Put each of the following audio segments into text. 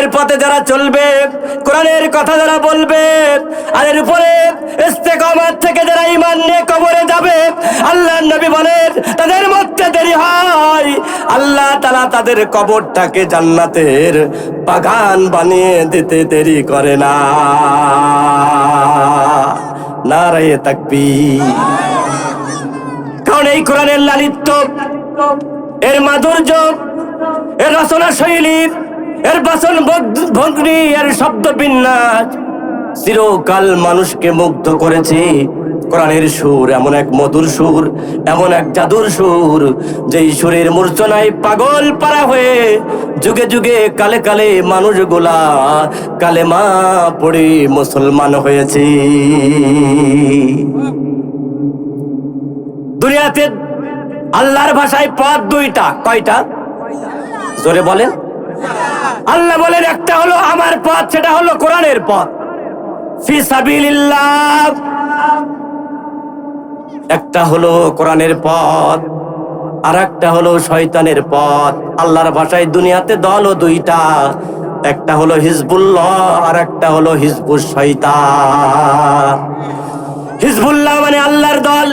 কোরআনের পথে যারা চলবে, কোরআনের কথা যারা বলবে, আর এর উপরে ইস্তেকামত থেকে যারা ঈমান নিয়ে কবরে যাবে, আল্লাহর নবী বলেন তাদের মধ্যে দেরি হয়, আল্লাহ তাআলা তাদের কবরটাকে জান্নাতের বাগান বানিয়ে দিতে দেরি করে না। নারায়ে তাকবীর। কারণ এই কোরআনের লালিত্য, এর মাধুর্য, এর রচনা শৈলী, এর বাচন ভঙ্গি, এর শব্দ বিন্যাস চিরকাল মানুষকে মুগ্ধ করেছে। কোরআনের সুর এমন এক মধুর সুর, এমন এক জাদুর সুর, যেই সুরের মূর্ছনায় পাগল পারা হয়ে যুগে যুগে কালে কালে মানুষগুলা কালেমা পড়ে মুসলমান হয়েছে। দুনিয়াতে আল্লাহর ভাষায় পথ দুইটা। কয়টা? জোরে বলেন। আল্লাহ বলেন একটা হলো আমার পথ, সেটা হলো কোরআনের পথ, ফি সাবিলিল্লাহ। একটা হলো কোরআনের পথ, আর একটা হলো শয়তানের পথ। আল্লাহর ভাষায় দুনিয়াতে দল ও দুইটা, একটা হলো হিজবুল্লাহ আর একটা হলো হিজবুশ শয়তান। হিজবুল্লাহ মানে আল্লাহর দল,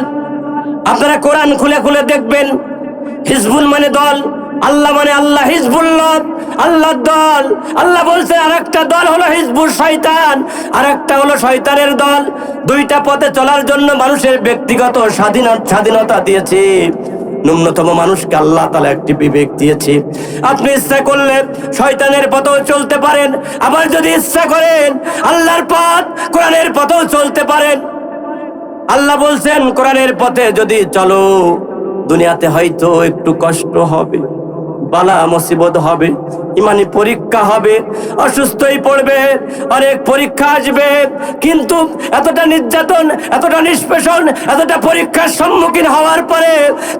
আপনারা কোরআন খুলে খুলে দেখবেন। হিজবুল মানে দল, আল্লাহ মানে আল্লাহ, হিজবুল্লাহ আল্লাহর দল। আল্লাহ বলছে আর একটা দল হলো হিজবুল শয়তান, আর একটা হলো শয়তানের দল। দুইটা পথে চলার জন্য মানুষের ব্যক্তিগত স্বাধীনতা দিয়েছে। ন্যূনতম মানুষকে আল্লাহ তাআলা একটি বিবেক দিয়েছে। আপনি ইচ্ছা করলে শয়তানের পথেও চলতে পারেন, আবার যদি ইচ্ছা করেন আল্লাহর পথ কোরআনের পথেও চলতে পারেন। আল্লাহ বলছেন কোরআনের পথে যদি চলো, দুনিয়াতে হয়তো একটু কষ্ট হবে, বালা মুসিবত হবে, ইমানি পরীক্ষা হবে, অসুস্থই পড়বে, অনেক পরীক্ষা আসবে, কিন্তু এতটা নির্যাতন, এতটা নিষ্পেষণ, এতটা পরীক্ষার সম্মুখীন হওয়ার পরে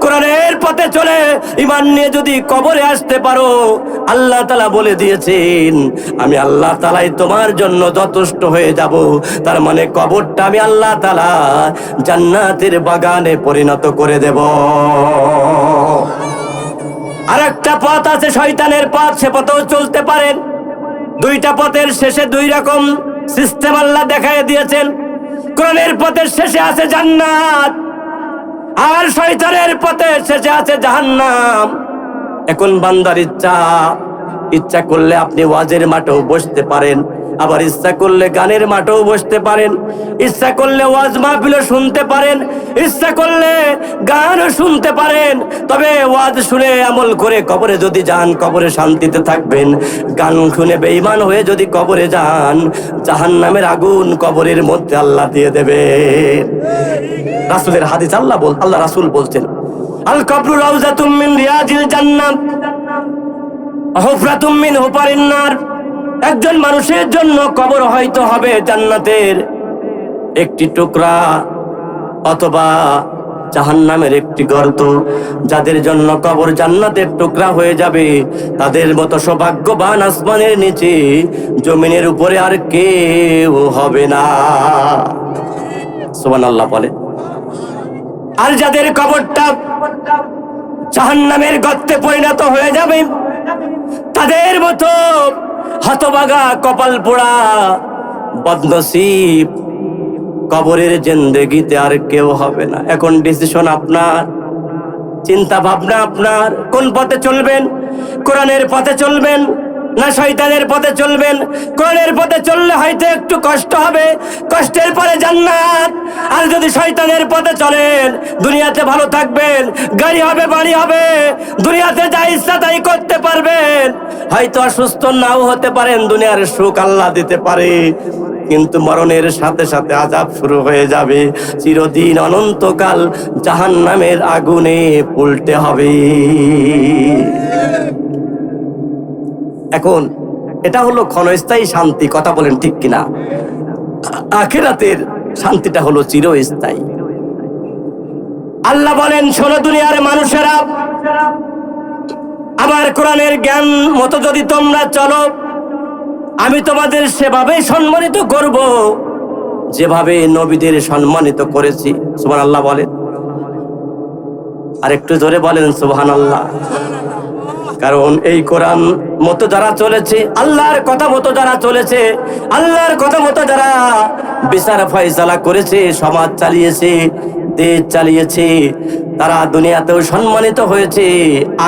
কোরআনের পথে চলে ইমান নিয়ে যদি কবরে আসতে পারো, আল্লাহ তাআলা বলে দিয়েছেন আমি আল্লাহ তাআলাই তোমার জন্য যথেষ্ট হয়ে যাব। তার মানে কবরটা আমি আল্লাহ তাআলা জান্নাতের বাগানে পরিণত করে দেব। আর একটা পথ আছে শয়তানের পথ, সে পথেও চলতে পারেন। দুইটা পথের শেষে দুই রকম সিস্টেম আল্লাহ দেখায় দিয়েছেন। কোরআনের পথের শেষে আছে জান্নাত, আর শয়তানের পথের শেষে আছে জাহান্নাম। এখন বান্দার ইচ্ছা করলে আপনি ওয়াজের মাঠেও বসতে পারেন, আবার ইচ্ছা করলে গানের মাঠেও বসতে পারেন, ইচ্ছা করলে ওয়াজ মাহফিলও শুনতে পারেন, ইচ্ছা করলে গানও শুনতে পারেন। তবে ওয়াজ শুনে আমল করে কবরে যদি যান, কবরে শান্তিতে থাকবেন। গান শুনে বেঈমান হয়ে যদি কবরে যান, জাহান্নামের আগুন কবরের মধ্যে আল্লাহ দিয়ে দেবে। রাসূলের হাদিস, আল্লাহ রাসূল বলছেন আল কবরু রাউযাতুম মিন রিয়াজিল জান্নাহ হুফরাতুম মিন হুফারিন নার। একজন মানুষের জন্য কবর হয়তো হবে জান্নাতের একটি টুকরা, অথবা জাহান্নামের একটি গর্ত। যাদের জন্য কবর জান্নাতের টুকরা হয়ে যাবে, তাদের মতো সৌভাগ্যবান আসমানের নিচে জমিনের উপরে আর কেউ হবে না। সুবহানাল্লাহ বলে। আর যাদের কবরটা জাহান্নামের গর্তে পরিণত হয়ে যাবে, তাদের মতো হতভাগা, কপাল পোড়া, বদনসিব কবরের জিন্দেগিতে আর কেউ হবে না। এখন ডিসিশন আপনার, চিন্তা ভাবনা আপনার। কোন পথে চলবেন? কোরআনের পথে চলবেন না শয়তানের পথে চলবেন? কোরআনের পথে চললে হয়তো একটু কষ্ট হবে, কষ্টের পরে জান্নাত। আর যদি শয়তানের পথে চলেন, দুনিয়াতে ভালো থাকবেন, গাড়ি হবে, বাড়ি হবে, দুনিয়াতে যা ইচ্ছা তাই করতে পারবেন। হয়তো অসুস্থ নাও হতে পারেন, দুনিয়ার সুখ আল্লাহ দিতে পারে, কিন্তু মরণের সাথে সাথে আযাব শুরু হয়ে যাবে। চিরদিন অনন্তকাল জাহান্নামের আগুনে পুড়তে হবে। এখন এটা হলো ক্ষণস্থায়ী শান্তি, কথা বলেন ঠিক কিনা? আখিরাতের শান্তিটা হলো চিরস্থায়ী। আল্লাহ বলেন শোনো দুনিয়ার মানুষেরা, আমার কোরআনের জ্ঞান মতো যদি তোমরা চলো, আমি তোমাদের সেভাবেই সম্মানিত করব যেভাবে নবীদের সম্মানিত করেছি। সুবহানাল্লাহ বলেন। আর একটু জোরে বলেন সুবহানাল্লাহ। কারণ এই কোরআন মতো যারা চলেছে, আল্লাহর কথা মতো যারা চলেছে, আল্লাহর কথা মতো যারা বিচার ফয়সালা করেছে, সমাজ চালিয়েছে, দেশ চালিয়েছে, তারা দুনিয়াতেও সম্মানিত হয়েছে,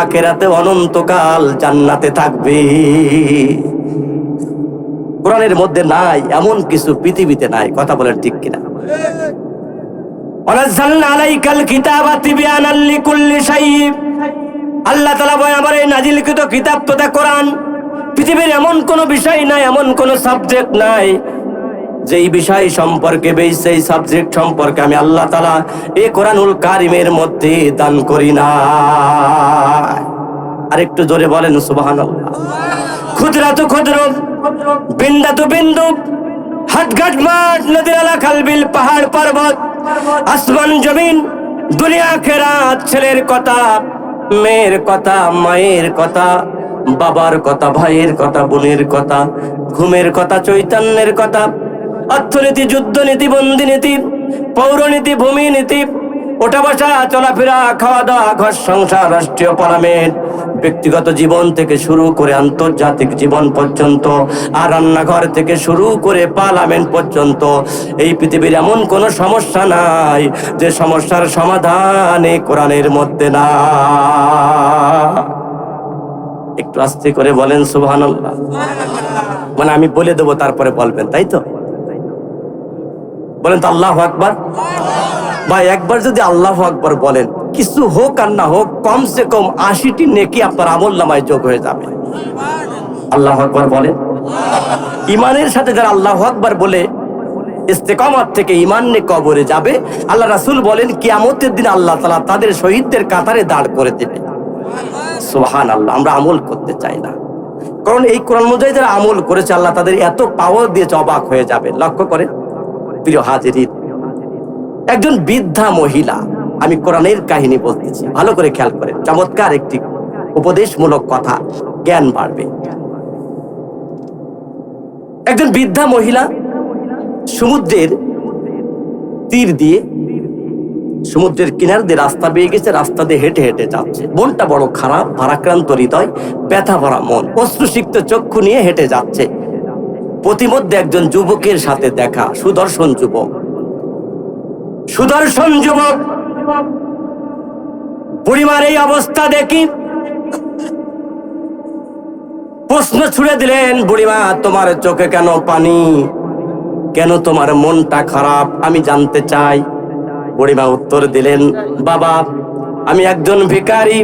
আখিরাতেও অনন্তকাল জান্নাতে থাকবে। কোরআনের মধ্যে নাই এমন কিছু পৃথিবীতে নাই। কথা বলেন ঠিক কিনা? ওয়ানাজ্জালনা আলাইকাল কিতাবা তিবয়ানাল লিকুল্লি শাইই। আল্লাহ তাআলা বলেন, আমার এই নাজিলকৃত কিতাব তথা কোরআন, পৃথিবীর এমন কোন বিষয় নাই, এমন কোন সাবজেক্ট নাই যেই বিষয় সম্পর্কে সেই সাবজেক্ট সম্পর্কে আমি আল্লাহ তাআলা এই কোরআনুল কারীমের মধ্যে দান করি না। আরেকটু জোরে বলেন সুবহানাল্লাহ। খুদরাতু খুদরু বিন্দাতু বিন্দু, হাটঘাট মাঠ, নদীর আলা খালবিল, পাহাড় পর্বত, আসমান জমিন, দুনিয়া আখিরাত, ছেলের কথা, মেয়ের কথা, মায়ের কথা, বাবার কথা, ভাইয়ের কথা, বোনের কথা, ঘুমের কথা, চৈতন্যের কথা, অর্থনীতি, যুদ্ধনীতি, বন্দিনীতি, পৌরনীতি, ভূমিনীতি, ওঠা বসা, চলাফেরা, খাওয়া দাওয়া, ঘর সংসার, রাষ্ট্রীয় পার্লামেন্ট, ব্যক্তিগত জীবন থেকে শুরু করে আন্তর্জাতিক জীবন পর্যন্ত, আর রান্নাঘর থেকে শুরু করে পার্লামেন্ট পর্যন্ত, এই পৃথিবীর এমন কোনো সমস্যা নাই যে সমস্যার সমাধান এই কোরআনের মধ্যে না। একটু আস্তে করে বলেন সুবহানাল্লাহ। মানে আমি বলে দেবো, তারপরে বলবেন, তাই তো? বলেন তো আল্লাহু আকবার। ভাই, একবার যদি আল্লাহু আকবার বলেন, কিছু হোক আর না হোক, কমসে কম 80টি নেকি আপনার আমলনামায় যোগ হয়ে যাবে। আল্লাহু আকবার বলেন। ইমানের সাথে যারা আল্লাহু আকবার বলে ইস্তেকামত থেকে ঈমান নিয়ে কবরে যাবে, আল্লাহ রাসূল বলেন কিয়ামতের দিন আল্লাহ তাআলা তাদের শহীদদের কাতারে দাঁড় করে দেবে। সুবহানাল্লাহ। আমরা আমল করতে চাই না, কারণ এই কোরআন অনুযায়ী যারা আমল করেছে আল্লাহ তাদের এত পাওয়ার দিয়েছে, অবাক হয়ে যাবে। লক্ষ্য করে প্রিয় হাজিরিন, একজন বৃদ্ধা মহিলা, আমি কোরআনের কাহিনী বলতেছি, ভালো করে খেয়াল করেন, চমৎকার একটি উপদেশমূলক কথা, জ্ঞান বাড়বে। একজন বৃদ্ধা মহিলা সমুদ্রের তীর দিয়ে, সমুদ্রের কিনার দিয়ে রাস্তা পেয়ে গেছে, রাস্তা দিয়ে হেঁটে হেঁটে যাচ্ছে। মনটা বড় খারাপ, ভারাক্রান্ত হৃদয়, ব্যথা ভরা মন, অশ্রুসিক্ত চক্ষু নিয়ে হেঁটে যাচ্ছে। প্রতিমধ্যে একজন যুবকের সাথে দেখা, সুদর্শন যুবক। সুদর্শন যুবক বুড়িমার এই অবস্থা দেখি প্রশ্ন ছুড়ে দিলেন, বুড়িমা তোমার চোখে কেন পানি, কেন তোমার মনটা খারাপ, আমি জানতে চাই। বুড়িমা উত্তর দিলেন, বাবা আমি একজন ভিখারি,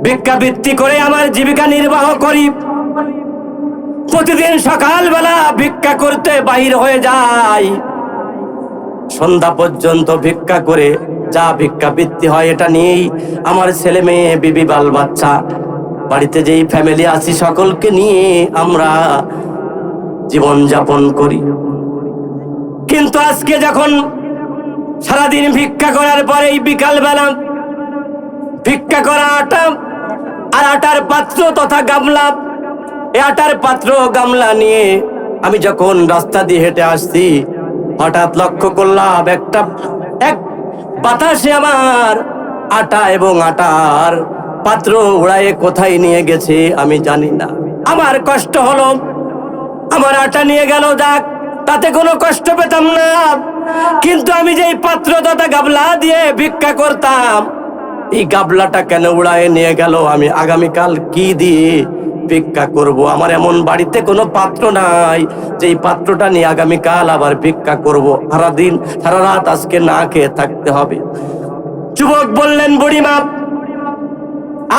ভিক্ষাবৃত্তি করে আমার জীবিকা নির্বাহ করি। প্রতিদিন সকালবেলা ভিক্ষা করতে বাহির হয়ে যাই, সন্ধ্যা পর্যন্ত ভিক্ষা করে যা ভিক্ষাবৃত্তি হয় এটা নিয়েই আমার ছেলে মেয়ে, বিবি, বাল বাচ্চা, বাড়িতে যেই ফ্যামিলি আছি সকলকে নিয়ে আমরা জীবন যাপন করি। কিন্তু আজকে যখন সারাদিন ভিক্ষা করার পরে এই বিকালবেলা ভিক্ষা করা আটা আর আটার পাত্র তথা গামলা, এই আটার পাত্র গামলা নিয়ে আমি যখন রাস্তা দিয়ে হেঁটে আসছি, হঠাৎ লক্ষ্য করলাম এক বাতাসে আমার আটা এবং আটার পাত্র উড়ায়ে কোথায় নিয়ে গেছে আমি জানি না। আমার কষ্ট হলো, আমার আটা নিয়ে গেল, যাক, তাতে কোনো কষ্ট পেতাম না। কিন্তু আমি যেই পাত্র তথা গাবলা দিয়ে ভিক্ষা করতাম, এই গাবলাটা কেন উড়ায়ে নিয়ে গেল? আমি আগামীকাল কি দিয়ে ভিক্ষা করব? আমার এমন বাড়িতে কোনো পাত্র নাই যেই পাত্রটা নিয়ে আগামীকাল আবার ভিক্ষা করব। সারাদিন সারা রাত আজকে না খেয়ে থাকতে হবে। যুবক বললেন, বুড়িমা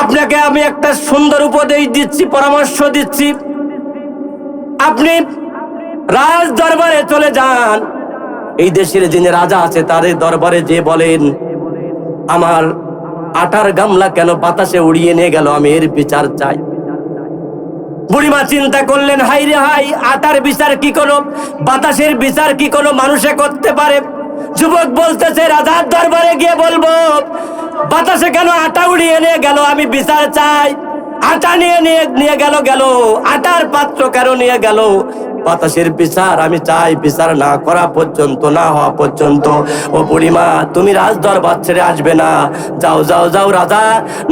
আপনাকে আমি একটা সুন্দর উপদেশ দিচ্ছি, পরামর্শ দিচ্ছি। আপনি রাজ দরবারে চলে যান, এই দেশের যিনি রাজা আছে তাদের দরবারে যে বলেন, আমার আটার গামলা কেন বাতাসে উড়িয়ে নিয়ে গেল, আমি এর বিচার চাই। বুড়িমা চিন্তা করলেন, হাই রে হাই, আটার বিচার কি কোনো, বাতাসের বিচার কি কোনো মানুষে করতে পারে? যুবক বলতেছে, রাজার দরবারে গিয়ে বলবো বাতাসে কেন আটা উড়িয়ে নিয়ে গেল, আমি বিচার চাই। আটা নিয়ে গেল, আটার পাত্র কেন নিয়ে গেল বাতাসের বিচার আমি চাই, বিচার না করা পর্যন্ত, না হওয়া পর্যন্ত। ও বুড়িমা, তুমি রাজ দরবার ছেড়ে আসবে না। যাও যাও যাও, রাজা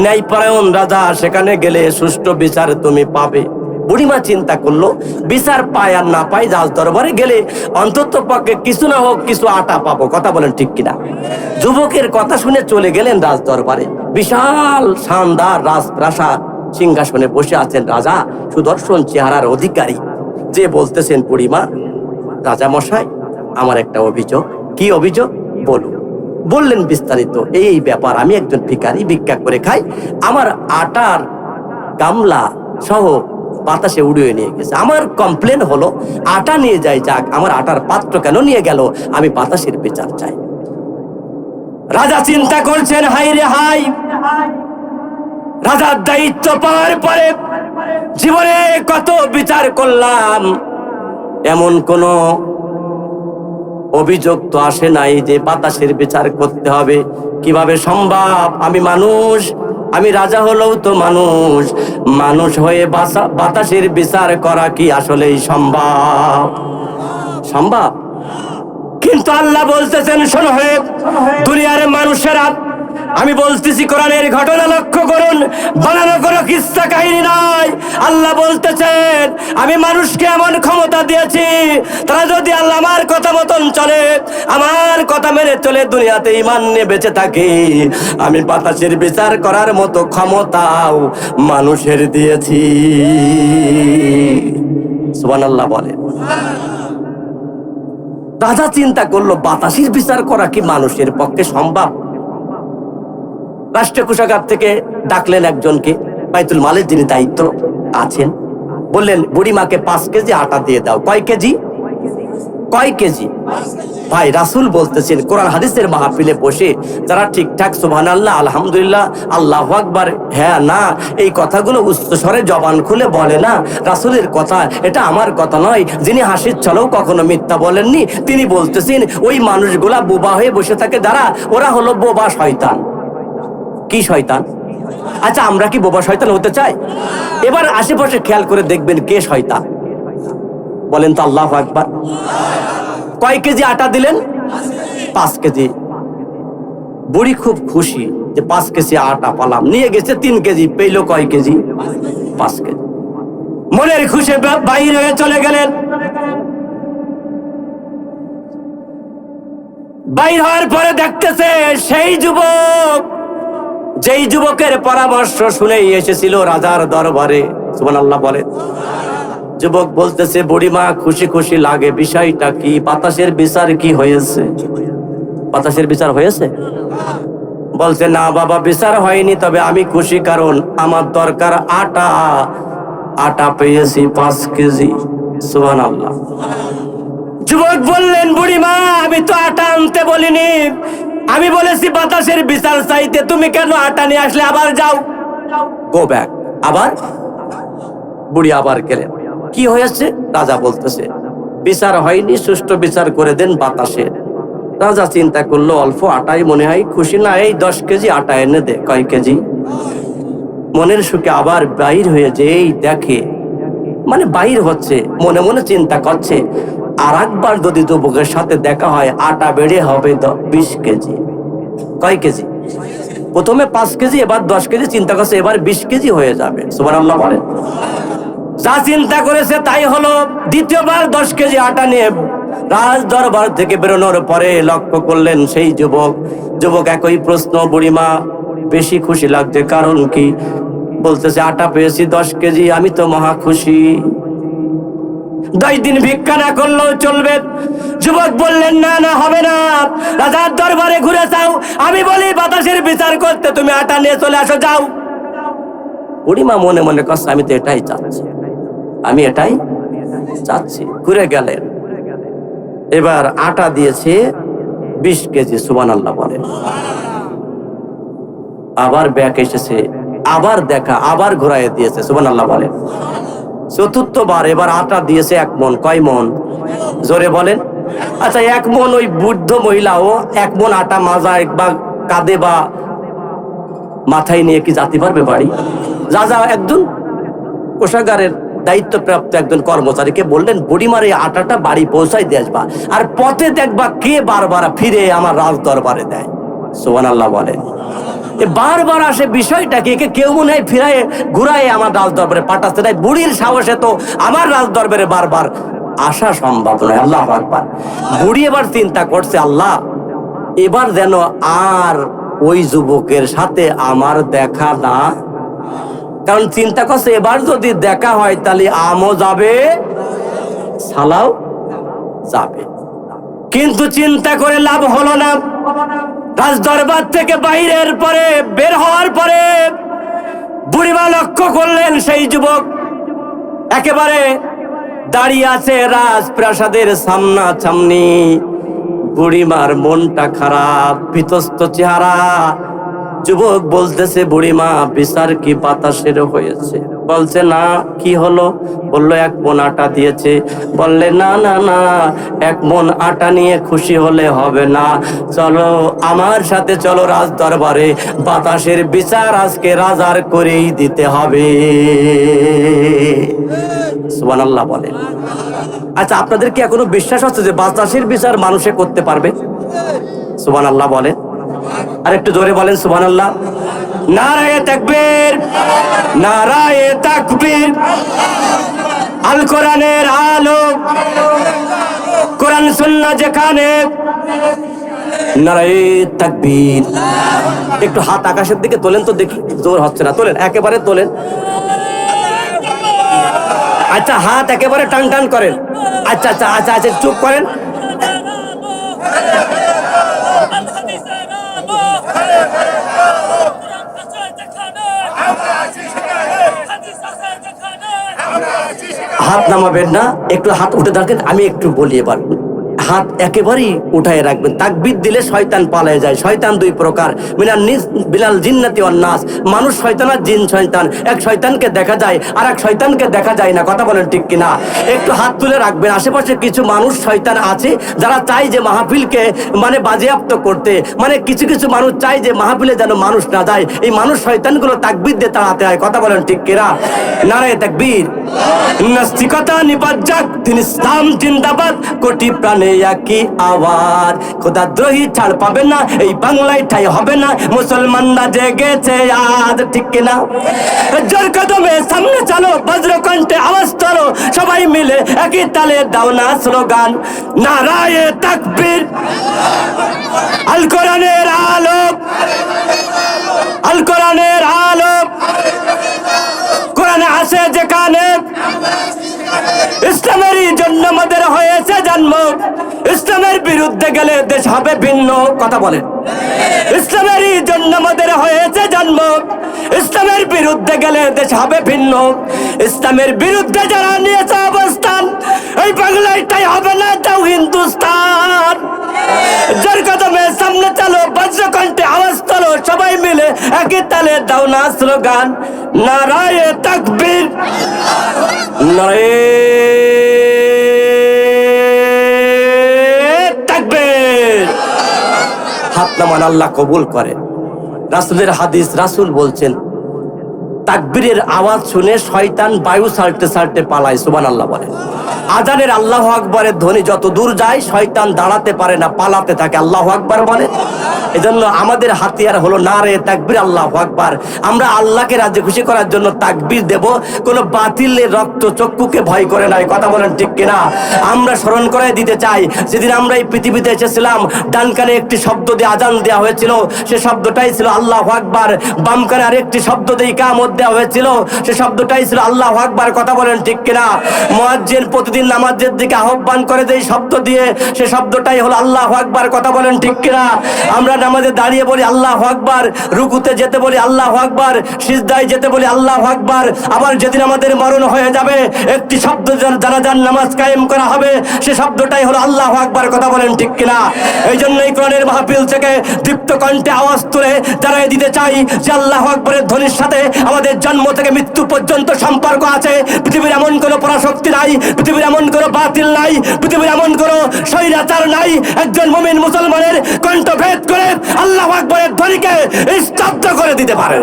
ন্যায়পরায়ণ রাজা, সেখানে গেলে সুষ্ঠু বিচার তুমি পাবে। বুড়িমা চিন্তা করলো, বিচার পায় আর না পাই, রাজ দরবারে গেলে অন্তত পক্ষে কিছু না হোক কিছু আটা পাবো। কথা বলেন ঠিক কিনা? যুবকের কথা শুনে চলে গেলেন রাজ দরবারে। বিশাল শানদার রাজপ্রাসাদ, সিংহাসনে বসে আছেন রাজা, সুদর্শন চেহারার অধিকারী, যে বলতেছেন, বুড়িমা, রাজা মশাই, আমার একটা অভিযোগ। কি অভিযোগ? বলুন। বললেন বিস্তারিত, এই ব্যাপার, আমি একজন ভিখারি, ভিক্ষা করে খাই, আমার আটার গামলা সহ বাতাসে উড়িয়ে নিয়ে গেছে। আমার কমপ্লেন হলো, আটা নিয়ে যাই যাক, আমার আটার পাত্র কেন নিয়ে গেল? আমি বাতাসের বিচার চাই। রাজা চিন্তা করছেন, হাই রে হাই, রাজার দায়িত্ব পাওয়ার পরে জীবনে কত বিচার করলাম, এমন কোন অভিযোগ তো আসে নাই যে বাতাসের বিচার করতে হবে। কিভাবে সম্ভব? আমি মানুষ, আমি রাজা হলেও তো মানুষ, মানুষ হয়ে বাতাসের বিচার করা কি আসলেই সম্ভব? সম্ভব? কিন্তু আল্লাহ বলতেছেন, শোনো হে দুনিয়ার মানুষেরা, আমি বলতেছি কোরআনের ঘটনা লক্ষ্য করুন, বানানো কোনো কিস্সা কাহিনী নয়। আল্লাহ বলতেছেন, আমি মানুষকে এমন ক্ষমতা দিয়েছি, তারা যদি আল্লাহ আমার কথা মতন চলে, আমার কথা মেনে চলে, দুনিয়াতে ঈমান নিয়ে বেঁচে থাকে, আমি বাতাসের বিচার করার মতো ক্ষমতাও মানুষের দিয়েছি। সুবহানাল্লাহ বলে। রাজা চিন্তা করলো, বাতাসের বিচার করা কি মানুষের পক্ষে সম্ভব? রাষ্ট্রীয় কোষাগার থেকে ডাকলেন একজনকে, বাইতুল মালের যিনি দায়িত্ব আছেন, বললেন, বুড়িমাকে 5 কেজি আটা দিয়ে দাও। কয় কেজি? কয় কেজি? ভাই, রাসূল বলতেছেন, কোরআন হাদিসের মাহফিলে বসে যারা ঠিকঠাক সুবহানাল্লাহ, আলহামদুলিল্লাহ, আল্লাহু আকবার, হ্যাঁ না, এই কথাগুলো উচ্চস্বরে জবান খুলে বলে না, রাসূলের কথা, এটা আমার কথা নয়। যিনি হাসির ছলেও কখনো মিথ্যা বলেননি, তিনি বলতেছেন, ওই মানুষগুলা বোবা হয়ে বসে থাকে যারা, ওরা হলো বোবা শয়তান। কি শয়তান? আচ্ছা, আমরা কি বোবা শয়তান হতে চাই? এবার আশেপাশে খেয়াল করে দেখবেন কে শয়তান, বলেন তো আল্লাহু আকবার। কয় কেজি আটা দিলেন? 5 কেজি। বুড়ি খুব খুশি যে 5 কেজি আটা পালাম। নিয়ে গেছে 3 কেজি, পেইল কয় কেজি? 5 কেজি। মনের খুশি বাইরে হয়ে চলে গেলেন। বাইর হওয়ার পরে দেখতেছে সেই যুবক, যেই যুবকের পরামর্শ শুনেই এসেছিল রাজার দরবারে। সুবহানাল্লাহ বলে। যুবক বলতেছে, বুড়িমা, খুশি খুশি লাগে, বিষয়টা কি? বাতাসের বিচার কি হয়েছে? বাতাসের বিচার হয়েছে? বলছে, না বাবা, বিচার হয়নি, তবে আমি খুশি, কারণ আমার দরকার আটা, আটা পেয়েছি 5 কেজি। সুবহানাল্লাহ। যুবক বললেন, বুড়িমা, আমি তো আটা আনতে বলিনি, আমি বলেছি বাতাসের বিচার চাইতে, তুমি কেন আটা নিয়ে আসলে? আবার যাও, গো ব্যাক। আবার বুড়ি আবার গেলেন। কি হয়েছে? রাজা বলতেছে, বিচার হয়নি, সুষ্ঠু বিচার করে দেন বাতাসের। রাজা চিন্তা করলো, অল্প আটাই মনে হয়, খুশি না, এই 10 কেজি আটা এনে দে। কয় কেজি? মনের সুখে আবার বাইর হয়ে যেই দেখে, মানে বাইর হচ্ছে, মনে মনে চিন্তা করছে, আর একবার যদি যুবকের সাথে দেখা হয়, আটা বেড়ে হবে 20 কেজি। কয় কেজি? প্রথমে 5 কেজি, এবার 10 কেজি, চিন্তা করছে এবার 20 কেজি হয়ে যাবে। সুবহানাল্লাহ বলেন। যা চিন্তা করেছে তাই হলো। দ্বিতীয়বার 10 কেজি আটা নিয়ে রাজ দরবার থেকে বেরোনোর পরে লক্ষ্য করলেন সেই যুবক। যুবক একই প্রশ্ন, বুড়িমা, বেশি খুশি লাগছে, কারণ কি? বলতেছে, আটা পেয়েছি 10 কেজি, আমি তো মহা খুশি। 10 দিন ভিক্ষা না করলেও চলবে। যুবক বললেন, না না, হবে না, রাজার দরবারে ঘুরে যাও, আমি বলি বাতাসের বিচার করতে, তুমি আটা নিয়ে চলে আসো, যাও। বুড়িমা মনে মনে কষ্ট, আমি তো এটাই চাচ্ছি, আমি এটাই চাচ্ছি। ঘুরে গেলেন। এবার আটা দিয়েছে 20 কেজি। সুবহানাল্লাহ বলেন। আবার ব্যাক এসেছে, আবার দেখা, আবার ঘুরাইয়ে দিয়েছে। সুবহানাল্লাহ বলেন। চতুর্থবার এবার আটা দিয়েছে 1 মণ। কয় মণ? জোরে বলেন। আচ্ছা, 1 মণ, ওই বৃদ্ধ মহিলাও 1 মণ আটা মাজায় বা কাঁধে বা মাথায় নিয়ে কি যেতে পারবে বাড়ি? যা যা, একজন কোষাগারের দায়িত্বপ্রাপ্ত একজন কর্মচারীকে বললেন, বুড়িমার এই আটাটা বাড়ি পৌঁছাই দিয়ে আসবা, আর পথে দেখবা কে বারবার ফিরে আমার রাজ দরবারে দেয়। সুবহানাল্লাহ বলেন। বারবার আসে, বিষয়টা কি? একে কেউ মনে হয় ফিরায় ঘুরায় আমার রাজ দরবারে পাঠাচ্ছে, তাই বুড়ির সাহসে তো আমার রাজ দরবারে বারবার আসা সম্ভব নয়। আল্লাহু আকবার। বুড়ি এবার চিন্তা করছে, আল্লাহ এবার যেন আর ওই যুবকের সাথে আমার দেখা না, কারণ চিন্তা করছে এবার যদি দেখা হয় তাহলে আমও যাবে, সালাও যাবে। কিন্তু চিন্তা করে লাভ হলো না। রাজ দরবার থেকে বাইরের পরে বের হওয়ার পরে বুড়িমা লক্ষ্য করলেন সেই যুবক একেবারে দাঁড়িয়ে আছে রাজপ্রাসাদের সামনাসামনি। বুড়িমার মনটা খারাপ, বিতস্ত চেহারা। যুবক বলতেছে, বুড়িমা বিচার কি বাতাসের হয়েছে? বলছে, না। কি হলো? বললো, 1 মণ আটা দিয়েছে। বললে, না না না, 1 মণ আটা নিয়ে খুশি হলে হবে না, চলো আমার সাথে চলো রাজ দরবারে, বাতাসের বিচার আজকে রাজার করেই দিতে হবে। সুবহানাল্লাহ বলেন। আচ্ছা, আপনাদের কি এখনো বিশ্বাস হচ্ছে যে বাতাসের বিচার মানুষে করতে পারবে? সুবহানাল্লাহ বলেন। আর একটু জোরে বলেন সুবহানাল্লাহ। নারায়ে তাকবীর, নারায়ে তাকবীর। আল কোরআনের আলো, কোরআন সুন্নাহ যেখানে, নারায়ে তাকবীর। একটু হাত আকাশের দিকে তোলেন তো দেখি, জোর হচ্ছে না, তোলেন, একেবারে তোলেন। আচ্ছা, হাত একেবারে টান টান করেন। আচ্ছা আচ্ছা আচ্ছা আচ্ছা, চুপ করেন। হাত নামাবেন না, একটু হাত উঠে থাকেন, আমি একটু বলি এবার। হাত একেবারেই উঠায় রাখবেন। তাকবীর দিলে শয়তান পালায় যায়। শয়তান 2 প্রকার, বিনাল জিন্নাতি ওয়ান নাস। মানুষ শয়তান আর জিন শয়তান। এক শয়তানকে দেখা যায় আর এক শয়তানকে দেখা যায় না। কথা বলেন ঠিক কিনা? একটু হাত তুলে রাখবেন। আশেপাশে কিছু মানুষ শয়তান আছে যারা চায় যে মাহফিলকে বাজেয়াপ্ত করতে, কিছু কিছু মানুষ চায় যে মাহফিলে যেন মানুষ না যায়। এই মানুষ শয়তানগুলো তাকবীর দিয়ে তাড়াতে হয়। কথা বলেন ঠিক কিনা? নারায়ে তাকবীর। নাস্তিকতা নিপাত, দিন ইসলাম জিন্দাবাদ, কোটি প্রাণে একই আওয়াজ। খোদাদ্রোহী ছাড় পাবে না, এই বাংলায় ঠাই হবে না, মুসলমানরা জেগেছে আজ। ঠিক কিনা? জোর কদমে সামনে চলো, বজ্রকণ্ঠে আওয়াজ তোলো, সবাই মিলে একই তালে দাও না স্লোগান, নারায়ে তাকবীর। আল কোরআনের আলো, আল কোরআনের আলো, কোরআনে আছে যেখানে, ইসলামেরই জন্য আমাদের হয়েছে জন্ম, ইসলামের বিরুদ্ধে গেলে দেশ হবে ভিন্ন। কথা বলেন। ইসলামেরই জন্য আমাদের হয়েছে জন্ম, ইসলামের বিরুদ্ধে গেলে দেশ হবে ভিন্ন। ইসলামের বিরুদ্ধে যারা নিয়েছে অবস্থান, এই বাংলায় তাই হবে না, তাও হিন্দুস্তান। যার কদমে সামনে চলো, বজ্রকণ্ঠে আওয়াজ তোলো, সবাই মিলে একই তালে দাও না স্লোগান, নারায়ে তাকবীর, নারায়ে তাকবীর। হাত নামান, আল্লাহ কবুল করেন। রাসূলের হাদিস, রাসূল বলছেন, তাকবীরের আওয়াজ শুনে শয়তান বায়ু ছাড়তে ছাড়তে পালায়। সুবহানাল্লাহ বলেন। আজানের আল্লাহু আকবারের ধ্বনি যত দূর যায়, শয়তান দাঁড়াতে পারে না, পালাতে থাকে। আল্লাহু আকবার বলেন। এজন্য আমাদের হাতিয়ার হলো নারায়ে তাকবীর, আল্লাহু আকবার। আমরা আল্লাহকে রাজি খুশি করার জন্য তাকবীর দেব, কোনো বাতিলের রক্ত চক্ষুকে ভয় করে নাই। কথা বলেন ঠিক কিনা? আমরা স্মরণ করে দিতে চাই, যেদিন আমরা এই পৃথিবীতে এসেছিলাম, ডান কানে একটি শব্দ দিয়ে আজান দেওয়া হয়েছিল, সে শব্দটাই ছিল আল্লাহু আকবার। বাম কানে আরেকটি শব্দ দিয়ে ইকামত দেওয়া হয়েছিল, সে শব্দটাই ছিল আল্লাহু আকবার। কথা বলেন ঠিক কিনা? মুয়াজ্জিন প্রতিদিন নামাজের দিকে আহ্বান করে যেই শব্দ দিয়ে, সে শব্দটাই হলো আল্লাহু আকবার। কথা বলেন ঠিক কিনা? আমরা নামাজে দাঁড়িয়ে বলি আল্লাহু আকবার, রুকুতে যেতে বলি আল্লাহু আকবার, সিজদায় যেতে বলি আল্লাহু আকবার। আবার যেদিন আমাদের মরণ হয়ে যাবে, একটি শব্দ জানাজার নামাজ কায়েম করা হবে, সে শব্দটাই হলো আল্লাহু আকবার। কথা বলেন ঠিক কিনা? এই জন্যই কোরআনের মাহফিল থেকে দীপ্ত কণ্ঠে আওয়াজ তুলে জানাই দিতে চাই যে আল্লাহু আকবরের ধ্বনির সাথে আমাদের জন্ম থেকে মৃত্যু পর্যন্ত সম্পর্ক আছে। পৃথিবীর এমন কোনো পরাশক্তি নাই, পৃথিবীর এমন কোনো বাতিল নাই, পৃথিবীর এমন কোনো স্বৈরাচার নাই, একজন মুমিন মুসলমানের কণ্ঠ ভেদ করে আল্লাহু আকবরের ধ্বনিকে স্তব্ধ করে দিতে পারে।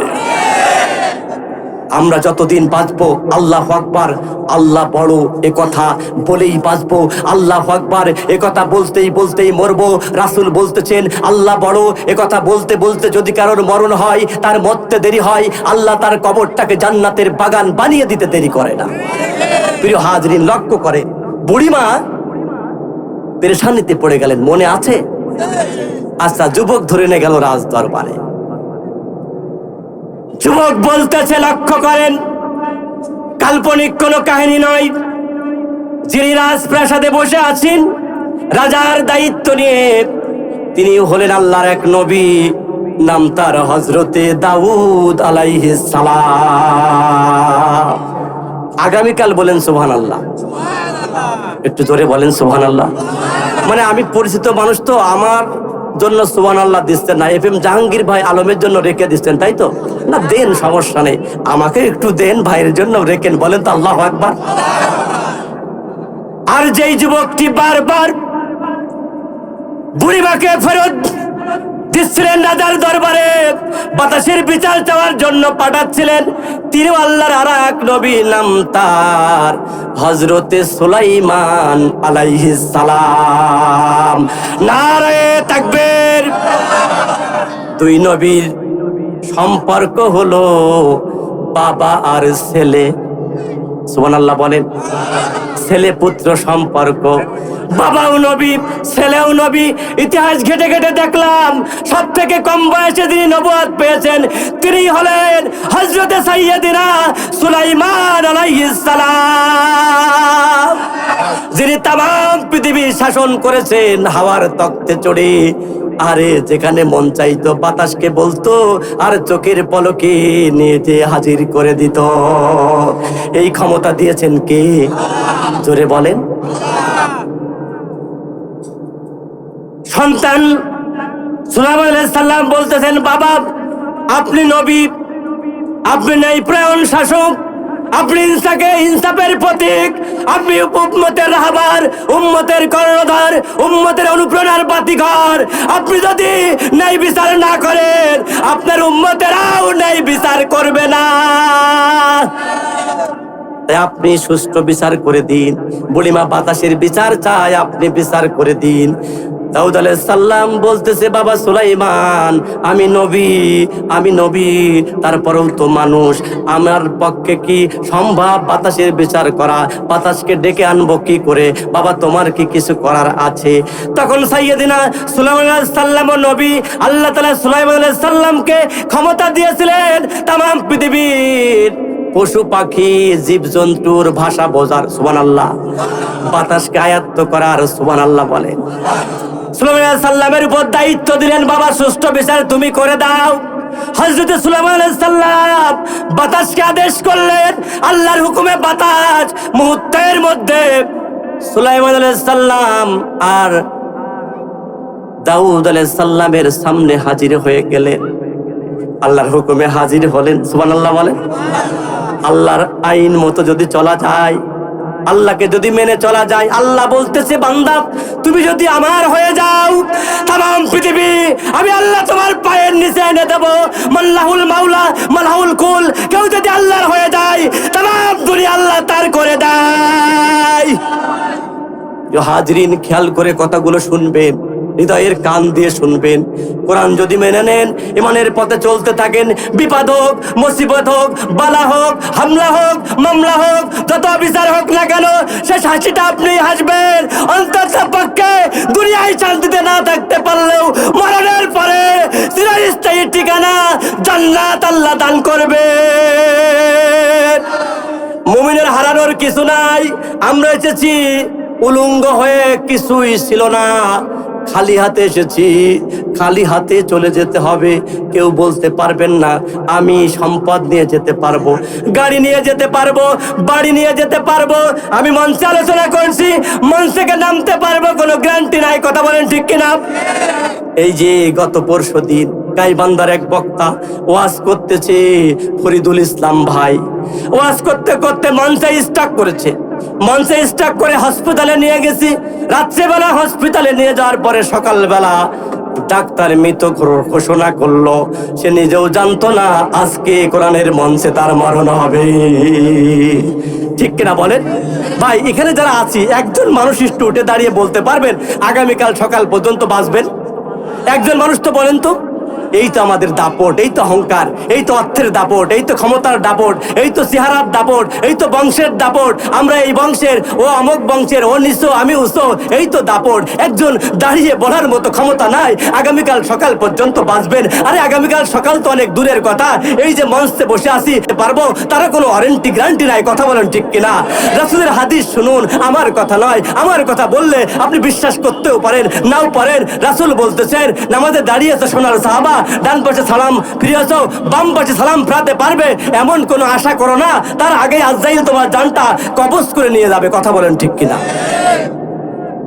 আমরা যতদিন বাঁচবো আল্লাহু আকবার, আল্লাহ বড় এ কথা বলেই বাঁচবো, আল্লাহু আকবার এ কথা বলতেই বলতেই মরবো। রাসূল বলতেছেন আল্লাহ বড় এ কথা বলতে বলতে যদি কারোর মরণ হয়, তার মরতে দেরি হয়, আল্লাহ তার কবরটাকে জান্নাতের বাগান বানিয়ে দিতে দেরি করে না। প্রিয় হাজরিন, লক্ষ্য করে বুড়িমা পেরেশানিতে পড়ে গেলেন, মনে আছে? আচ্ছা, যুবক ধরে নিয়ে গেল রাজ দরবারে। যুবক বলতেছে, লক্ষ্য করেন, কাল্পনিক কোনো কাহিনী নয়। যিনি রাজপ্রাসাদে বসে আছেন রাজার দায়িত্ব নিয়ে, তিনি হলেন আল্লাহর এক নবী, নাম তার হযরতে দাউদ আলাইহিস সালাম। আগামীকাল বলেন সুবহানাল্লাহ, একটু জোরে বলেন সুবহানাল্লাহ। মানে আমি পরিচিত মানুষ তো, আমার জন্য সুবহানাল্লাহ দিচ্ছেন না, এফএম জাহাঙ্গীর ভাই আলমের জন্য রেখে দিচ্ছেন, তাই তো? না দেন, সমস্যা নেই, আমাকে একটু দেন, ভাইয়ের জন্য রেখেন, বলেন তো আল্লাহু আকবার। আর যেই যুবকটি বারবার বুড়িমাকে ফেরত দিচ্ছিলেন রাজার দরবারে, বাতাসের বিচার চাওয়ার জন্য পাঠাচ্ছিলেন, তিনি আল্লাহর আর এক নবী, নাম তার হযরতে সুলাইমান আলাইহিস সালাম। নারে তাকবীর। দুই নবীর সম্পর্ক হলো বাবা আর ছেলে, সুবহানাল্লাহ বলেন। ছেলে পুত্র সম্পর্ক, বাবাও নবী ছেলেও নবী। ইতিহাস ঘেটে ঘেটে দেখলাম সব থেকে কম বয়সে যিনি নবুয়ত পেয়েছেন তিনি হলেন হযরতে সাইয়্যিদিনা সুলাইমান আলাইহিস সালাম, যিনি তামাম পৃথিবী শাসন করেছেন হাওয়ার তখ্তে চড়ে। আরে যেখানে মন চাইতো বাতাসকে বলতো, আর চোখের পলকে নিয়ে যে হাজির করে দিত। এই ক্ষমতা দিয়েছেন কে? জোরে বলেন। সন্তান সুলাইমান আলাইহিস সালাম বলতেছেন, বাবা আপনি নবী, আপনি ন্যায় প্রায়ণ শাসক, আপনি ইনসাফের প্রতীক, আপনি উম্মতের রাহবার, উম্মতের কর্ণধার, উম্মতের অনুপ্রেরণার বাতিঘর। আপনি যদি ন্যায় বিচার না করেন, আপনার উম্মতেরাও ন্যায় বিচার করবে না। তাই আপনি সুষ্ঠু বিচার করে দিন। বুড়িমা বাতাসের বিচার চায়, আপনি বিচার করে দিন। দাউদ আলাইহিস সালাম বলতেছে, বাবা সুলাইমান আমি নবী, তারপরেও তো মানুষ, আমার পক্ষে কি সম্ভব বাতাসের বিচার করা? বাতাসকে ডেকে আনবো কি করে? বাবা তোমার কি কিছু করার আছে? তখন সাইয়্যিদিনা সুলাইমান আলাইহিস সালাম নবী, আল্লাহ তাআলা সুলাইমান আলাইহিস সালামকে ক্ষমতা দিয়েছিলেন তামাম পৃথিবীর পশু পাখি জীবজন্তুর ভাষা বোঝার, সুবহানাল্লাহ, বাতাসকে আয়ত্ত করার, সুবহানাল্লাহ বলেন। সুলাইমান আলাইহিস সালামের উপর দায়িত্ব দিলেন, বাবা সুষ্ঠু বিচার তুমি করে দাও। হযরত সুলাইমান আলাইহিস সালাম বাতাসকে আদেশ করলেন, আল্লাহর হুকুমে বাতাস মুহূর্তের মধ্যে সুলাইমান আলাইহিস সালাম আর দাউদ আলাইহিস সালামের সামনে হাজির হয়ে গেলেন। আল্লাহর হুকুমে হাজির হলেন, সুবহানাল্লাহ বলেন। আল্লাহর আইন মতো যদি চলা যায়, আল্লাহকে যদি মেনে চলা যায়, আল্লাহ বলতেছে, বান্দা তুমি যদি আমার হয়ে যাও, তামাম পৃথিবী আমি আল্লাহ তোমার পায়ের নিচে এনে দেব। মাল্লাহুল মাওলা মালহুল কুল, কেউ যদি আল্লাহর হয়ে যায়, তামাম দুনিয়া আল্লাহ তার করে দেয়। হাজরিন, খেয়াল করে কথাগুলো শুনবেন, হৃদয়ের কান দিয়ে শুনবেন। কোরআন যদি মেনে নেন, ইমানের পথে চলতে থাকেন, বিপদ হোক, মুসিবত হোক, বালা হোক, হামলা হোক, মামলা হোক, যত বিচার হোক না কেন, শেষ হাসিটা আপনি হাসবেন। অন্ততপক্ষে দুনিয়ায় শান্তিতে না থাকতে পারলেও মরণের পরে চিরস্থায়ী ঠিকানা জান্নাত আল্লাহ দান করবে। মুমিনের হারানোর কিছু নাই। আমরা এসেছি উলঙ্গ হয়ে, কিছুই ছিল না, খালি হাতে এসেছি, খালি হাতে চলে যেতে হবে। কেউ বলতে পারবেন না আমি সম্পদ নিয়ে যেতে পারবো, গাড়ি নিয়ে যেতে পারবো, বাড়ি নিয়ে যেতে পারবো। আমি মঞ্চে আলোচনা করছি, মঞ্চ থেকে নামতে পারবো, কোনো গ্যারান্টি নাই। কথা বলেন ঠিক কিনা? এই যে গত পরশুদিন গাইবান্ধার এক বক্তা ওয়াজ করতেছে, ফরিদুল ইসলাম ভাই, ওয়াজ করতে করতে মঞ্চে স্ট্রাক করেছে। মঞ্চে স্ট্রাক করে হসপিটালে নিয়ে গেছি। রাত্রেবেলা হসপিটালে নিয়ে যাওয়ার পরে সকালবেলা ডাক্তার মৃত ঘোষণা করলো, সে নিজেও জানতো না আজকে কোরআনের মঞ্চে তার মরণ হবে। ঠিক কিনা বলেন ভাই? এখানে যারা আছি, একজন মানুষ একটু উঠে দাঁড়িয়ে বলতে পারবেন আগামীকাল সকাল পর্যন্ত বাঁচবেন? একজন মানুষ তো বলেন তো। এই তো আমাদের দাপট, এই তো অহংকার, এই তো অর্থের দাপট, এই তো ক্ষমতার দাপট, এই তো চেহারার দাপট, এই তো বংশের দাপট। আমরা এই বংশের, ও অমুক বংশের, ও নিচো আমি উঁচো, এই তো দাপট। একজন দাঁড়িয়ে বলার মতো ক্ষমতা নাই আগামীকাল সকাল পর্যন্ত বাঁচবেন। আরে আগামীকাল সকাল তো অনেক দূরের কথা। এই যে মঞ্চে বসে আছি পারবো, তারা কোনো ওয়ারেন্টি গ্যারান্টি নাই। কথা বলেন ঠিক কিনা? রাসূলের হাদিস শুনুন, আমার কথা নয়। আমার কথা বললে আপনি বিশ্বাস করতেও পারেন, নাও পারেন। রাসূল বলতেছেন, নামাজে দাঁড়িয়েছে সোনার সাহাবা, ডান পাশে সালাম ফিরিয়েছ, বাম পাশে সালাম ফেরাতে পারবে এমন কোনো আশা করো না। তার আগে আজরাইল তোমার জানটা কবজ করে নিয়ে যাবে। কথা বলেন ঠিক কিনা?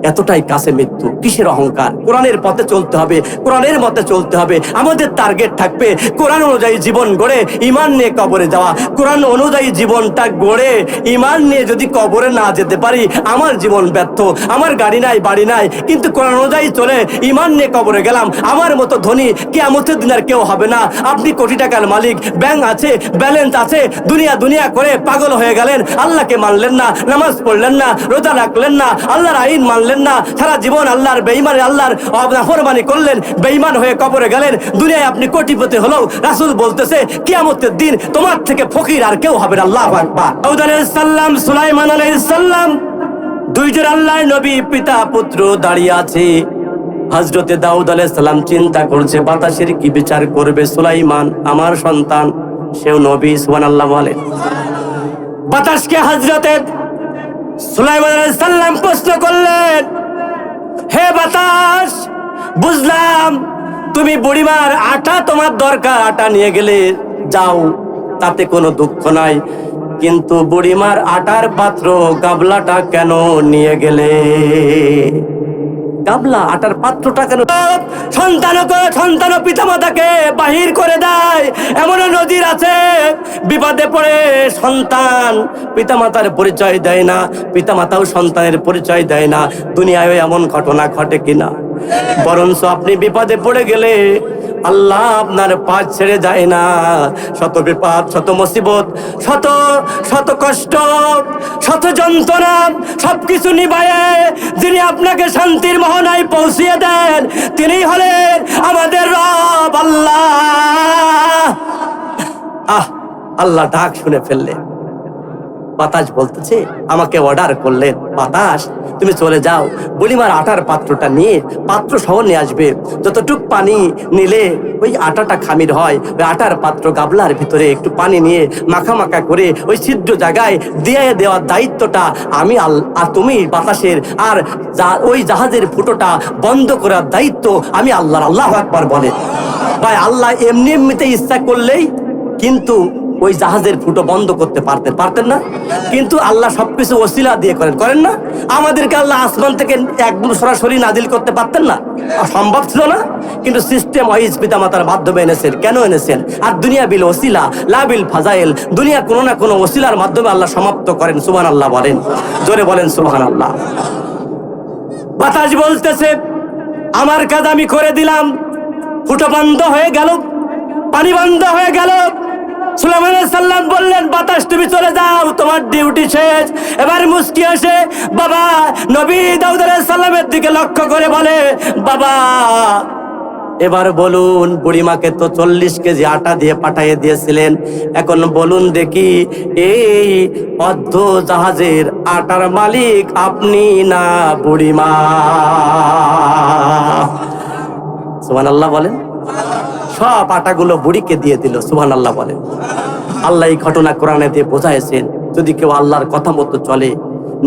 এতটাই কাছে মৃত্যু। কিসের অহংকার? কোরআনের পথে চলতে হবে, কোরআনের মতে চলতে হবে। আমাদের টার্গেট থাকবে কোরআন অনুযায়ী জীবন গড়ে ঈমান নিয়ে কবরে যাওয়া। কোরআন অনুযায়ী জীবনটা গড়ে ঈমান নিয়ে যদি কবরে না যেতে পারি, আমার জীবন ব্যর্থ। আমার গাড়ি নাই, বাড়ি নাই, কিন্তু কোরআন অনুযায়ী চলে ঈমান নিয়ে কবরে গেলাম। আমার মতো ধনী কিয়ামতের দিন আর কেউ হবে না। আপনি কোটি টাকার মালিক, ব্যাংক আছে, ব্যালেন্স আছে, দুনিয়া দুনিয়া করে পাগল হয়ে গেলেন, আল্লাহকে মানলেন না, নামাজ পড়লেন না, রোজা রাখলেন না, আল্লাহর আইন মানলেন না, সারা জীবন আল্লাহর বেঈমানে, আল্লাহর নাফরমানি করলেন, বেঈমান হয়ে কবরে গেলেন। দুনিয়ায় আপনি কোটিপতি হলেও রাসূল বলতেছে কিয়ামতের দিন তোমার থেকে ফকির আর কেউ হবে না। আল্লাহু আকবার। দাউদ আলাইহিস সালাম, সুলাইমান আলাইহিস সালাম, দুইজন আল্লাহর নবী, পিতা পুত্র দাঁড়িয়ে আছে। হযরতে দাউদ আলাইহিস সালাম চিন্তা করছে বাতাসের কি বিচার করবে। সুলাইমান আমার সন্তান, সেও নবী। সুবহানাল্লাহ বলে। বাতাসকে হযরতে সুলাইমান আলাইহিস সালাম প্রশ্ন করলেন, হে বাতাস, বুঝলাম তুমি বুড়িমার আটা তোমার দরকার, আটা নিয়ে গেলে যাও, তাতে কোনো দুঃখ নাই, কিন্তু বুড়িমার আটার পাত্র গাবলাটা কেন নিয়ে গেলে? গাবলা, আটার পাত্রটা কেন? সন্তান পিতামাতাকে বাহির করে দেয়। এমন নজির আছে, বিপদে পড়ে সন্তান পিতামাতার পরিচয় দেয় না, পিতামাতাও সন্তানের পরিচয় দেয় না। দুনিয়ায় এমন ঘটনা ঘটে কিনা? বরঞ্চ আপনি বিপদে পড়ে গেলে আল্লাহ আপনার পাশ ছেড়ে যায় না। শত বিপদ, শত মুসিবত, শত শত কষ্ট, শত যন্ত্রণা সবকিছু নিবায়ে যিনি আপনাকে শান্তির মোহনায় পৌঁছিয়ে দেন, তিনি হলেন আমাদের রব আল্লাহ। আল্লাহ ডাক শুনে ফেললেন। বাতাস বলতেছে, আমাকে অর্ডার করলেন, বাতাস তুমি চলে যাও, বুড়িমার আটার পাত্রটা নিয়ে, পাত্র সহ নিয়ে আসবে। যতটুক পানি নিলে ওই আটাটা খামির হয়, ওই আটার পাত্র গাবলার ভিতরে একটু পানি নিয়ে মাখা মাখা করে ওই ছিদ্র জায়গায় দিয়ে দেওয়ার দায়িত্বটা আমি আর তুমি বাতাসের, আর ওই জাহাজের ফুটোটা বন্ধ করার দায়িত্ব আমি আল্লাহর। আল্লাহু আকবার বলে। ভাই, আল্লাহ এমনি এমনিতে ইচ্ছা করলেই কিন্তু ওই জাহাজের ফুটো বন্ধ করতে পারতেন না, কিন্তু আল্লাহ সবকিছু ওসিলা দিয়ে করেন না? আমাদেরকে আল্লাহ আসমান থেকে একদম সরাসরি নাজিল করতে পারতেন না? সম্ভব ছিল না, কিন্তু সিস্টেম ওয়াইজ পিতামাতার মাধ্যমে এনেছেন। কেন এনেছেন? আর দুনিয়া বিল ওসিলা লা বিল ফাজাইল, দুনিয়া কোনো না কোনো ওসিলার মাধ্যমে আল্লাহ সমাপ্ত করেন। সুবহানাল্লাহ বলেন, জোরে বলেন সুবহানাল্লাহ। বাতাস বলতেছে, আমার কাজ আমি করে দিলাম, ফুটো বন্ধ হয়ে গেল, পানি বন্ধ হয়ে গেল। সুলাইমান আলাইহিস সালাম বললেন, বাতাস তুমি চলে যাও, তোমার ডিউটি শেষ। এবার মুস্কি আসে বাবা নবী দাউদ আলাইহিস সালামের দিকে লক্ষ্য করে বলে, বাবা এবার বলুন, বুড়িমাকে তো 40 কেজি আটা দিয়ে পাঠিয়ে দিয়েছিলেন, এখন বলুন দেখি এই অর্ধ জাহাজের আটার মালিক আপনি না বুড়িমা? সুবহানাল্লাহ বলেন। সব আটাগুলো বুড়িকে দিয়ে দিল। সুবহানাল্লাহ বলেন। আল্লাহ এই ঘটনা কোরআনে দিয়ে বোঝাইছেন, যদি কেউ আল্লাহর কথা মতো চলে,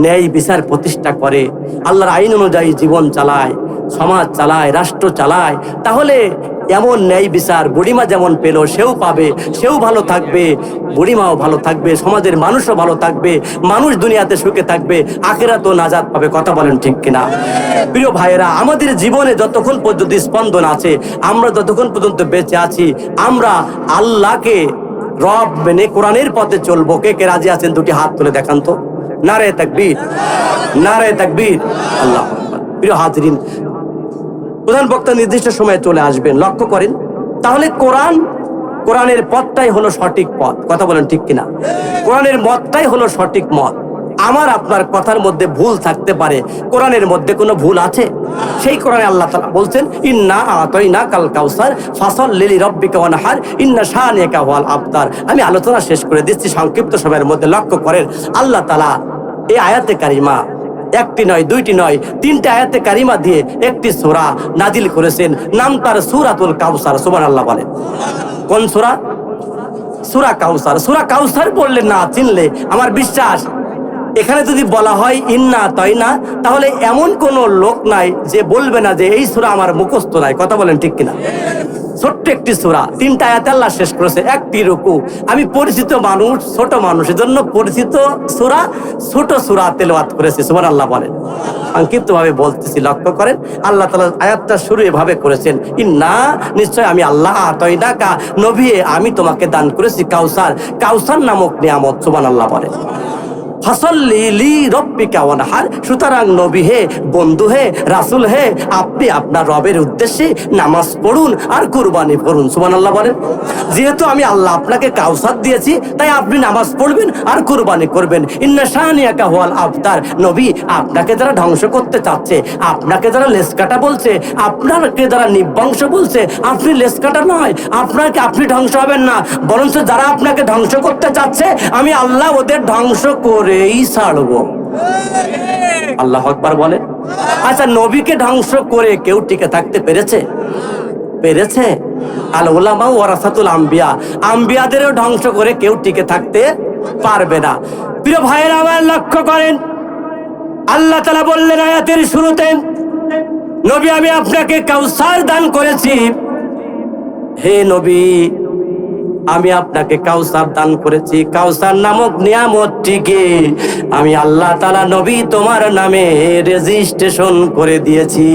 ন্যায় বিচার প্রতিষ্ঠা করে, আল্লাহর আইন অনুযায়ী জীবন চালায়, সমাজ চালায়, রাষ্ট্র চালায়, তাহলে এমন ন্যায় বিচার বুড়িমা যেমন পেল সেও পাবে, সেও ভালো থাকবে, বুড়িমাও ভালো থাকবে, সমাজের মানুষও ভালো থাকবে, মানুষ দুনিয়াতে সুখে থাকবে, আখিরাতেও নাজাত পাবে। কথা বলেন ঠিক কিনা? প্রিয় ভাইয়েরা, আমাদের জীবনে যতক্ষণ পর্যন্ত স্পন্দন আছে, আমরা যতক্ষণ পর্যন্ত বেঁচে আছি, আমরা আল্লাহকে রব মেনে কোরআনের পথে চলবো। কে কে রাজি আছেন? দুটি হাত তুলে দেখান তো। নারে তাকবীর, নারে তাকবীর, আল্লাহু আকবার। প্রিয় হাজরিন, প্রধান বক্তা নির্দিষ্ট সময়ে চলে আসবেন, লক্ষ্য করেন। তাহলে কোরআনের পথটাই হলো সঠিক পথ। কথা বলেন ঠিক কিনা? কোরআনের মতটাই হলো সঠিক মত। আমার আপনার কথার মধ্যে ভুল থাকতে পারে, কোরআনের মধ্যে কোনো ভুল আছে? সেই কোরআনে আল্লাহ তাআলা বলছেন, ইন্না আতাইনা কাল কাউসার ফাসাল্লি লিরাব্বিকা ওয়ানহার ইন্না শানিয়াকা হুয়াল আবতার। আমি আলোচনা শেষ করে দিচ্ছি সংক্ষিপ্ত সময়ের মধ্যে। লক্ষ্য করেন, আল্লাহ তাআলা এই আয়াতে কারিমা একটি নয়, দুইটি নয়, তিনটি আয়াতে কারিমা দিয়ে একটি সূরা নাজিল করেছেন, নাম তার সূরাতুল কাউসার। সুবহানাল্লাহ বলেন। কোন সূরা? সূরা কাউসার। সূরা কাউসার বললে না চিনলে আমার বিশ্বাস, এখানে যদি বলা হয় ইন্না তাইনা, তাহলে এমন কোন লোক নাই যে বলবে না যে এই সূরা আমার মুখস্থ নাই। কথা বলেন ঠিক কিনা? ছোট্ট একটি সূরা, তিনটা আয়াতে আল্লাহ শেষ করেছে, একটি রুকু। আমি পরিচিত মানুষ, ছোট মানুষের জন্য পরিচিত সূরা, ছোট সূরা তেলাওয়াত করেছি। সুবহানাল্লাহ বলেন। সংক্ষিপ্ত ভাবে বলতেছি, লক্ষ্য করেন। আল্লাহ তাআলা আয়াতটা শুরু এভাবে করেছেন, ইন্না নিশ্চয় আমি আল্লাহ আতাইনাকা নবী আমি তোমাকে দান করেছি কাউসার, কাউসার নামক নিয়ামত। সুবহানাল্লাহ বলেন। ফাসাল্লি লিরাব্বিকা ওয়ানহার, সুতরাং নবী হে, বন্ধু হে, রাসূল হে, আপনি আপনার রবের উদ্দেশ্যে নামাজ পড়ুন আর কুরবানি করুন। সুবহানাল্লাহ বলেন। যেহেতু আমি আল্লাহ আপনাকে কাউসার দিয়েছি, তাই আপনি নামাজ পড়বেন আর কুরবানি করবেন। ইন্না শানিয়াকা হুয়াল আবতার। নবী, আপনাকে যারা ধ্বংস করতে চাচ্ছে, আপনাকে যারা লেজ কাটা বলছে, আপনাকে যারা নিবংশ বলছে, আপনি লেজ কাটা নয়, আপনি ধ্বংস হবেন না, বরঞ্চ যারা আপনাকে ধ্বংস করতে চাচ্ছে আমি আল্লাহ ওদের ধ্বংস করেই ছাড়বো। আল্লাহু আকবার বলে। আচ্ছা, নবীকে ধ্বংস করে কেউ টিকে থাকতে পেরেছে? পেরেছে? আল উলামা ওয়ারাসাতুল আম্বিয়া, আম্বিয়াদেরও ধ্বংস করে কেউ টিকে থাকতে পারবে না। প্রিয় ভাইয়েরা আমার, লক্ষ্য করেন, আল্লাহ তাআলা বললেন আয়াতের শুরুতে, নবী আমি আপনাকে কাউসার দান করেছি। হে নবী, আমি আপনাকে কাউসার দান করেছি। কাউসার নামক নিয়ামতটিকে আমি আল্লাহ তাআলা নবী তোমার নামে রেজিস্ট্রেশন করে দিয়েছি।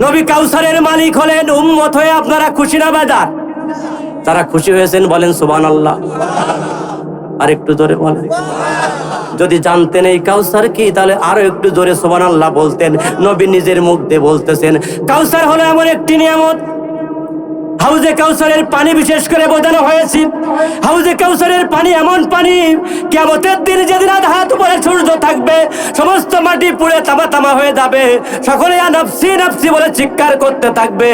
নবী কাউসারের মালিক হলেন, উম্মত হয়ে আপনারা খুশি না বেজার? যারা খুশি হয়েছেন বলেন সুবহানাল্লাহ। আর একটু জোরে বলেন। যদি জানতেন এই কাউসার কি, তাহলে আরো একটু জোরে সুবহানাল্লাহ বলতেন। নবী নিজের মুখ দিয়ে বলতেছেন, কাউসার হলো এমন একটি নিয়ামত। হাউজে কাউসারের পানি বিশেষ করে বোঝানো হয়েছে, হাউজে কাউসারের পানি এমন পানি, কিয়ামতের দিন যেদিন আধাত উপরে সূর্য থাকবে, সমস্ত মাটি পুড়ে তামা তামা হয়ে যাবে, সকলে নাফসি নাফসি বলে চিৎকার করতে থাকবে।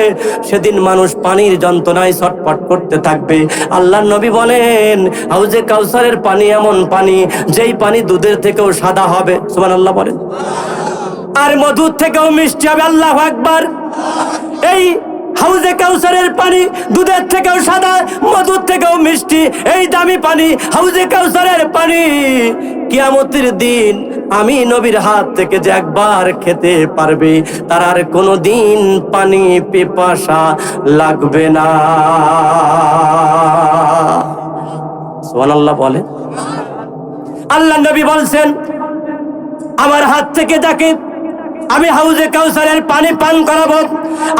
সেদিন মানুষ পানির যন্ত্রণায় ছটফট করতে থাকবে। আল্লাহর নবী বলেন, হাউজে কাউসারের পানি এমন পানি, যেই পানি দুধের থেকেও সাদা হবে। সুবহানাল্লাহ বলেন। আর মধুর থেকেও মিষ্টি হবে। আল্লাহু আকবার। এই হাউজে কাউসারের পানি দুধের থেকেও সাদা, মধুর থেকেও মিষ্টি, এই দামি পানি হাউজে কাউসারের পানি। কিয়ামতের দিন আমি নবীর হাত থেকে যে একবার খেতে পারবে, তার আর কোনোদিন পানি পিপাসা লাগবে না। সুবহানাল্লাহ বলে। আল্লাহ নবী বলছেন, আমার হাত থেকে যাকে আমি হাউজে কাউসারের পানি পান করাবো,